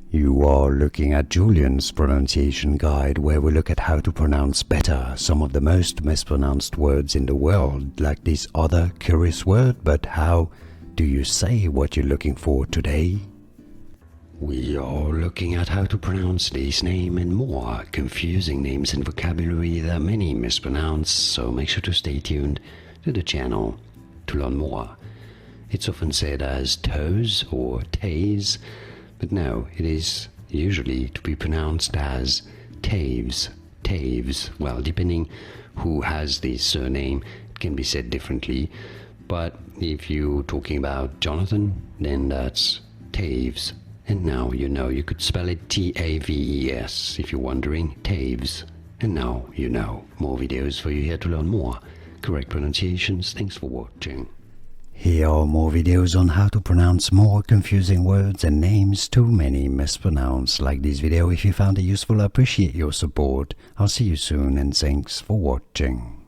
You are looking at Julian's pronunciation guide, where we look at how to pronounce better some of the most mispronounced words in the world, like this other curious word. But how do you say what you're looking for today? We are looking at how to pronounce this name and more confusing names and vocabulary that many mispronounce, so make sure to stay tuned to the channel to learn more. It's often said as toes or tays, but no, it is usually to be pronounced as Toews. Toews. Well, depending who has this surname, it can be said differently, but if you're talking about Jonathan, then that's Toews. And now you know. You could spell it T-A-V-E-S if you're wondering, Toews. And now you know. More videos for you here to learn more correct pronunciations. Thanks for watching. Here are more videos on how to pronounce more confusing words and names too many mispronounced. Like this video if you found it useful. I appreciate your support. I'll see you soon and thanks for watching.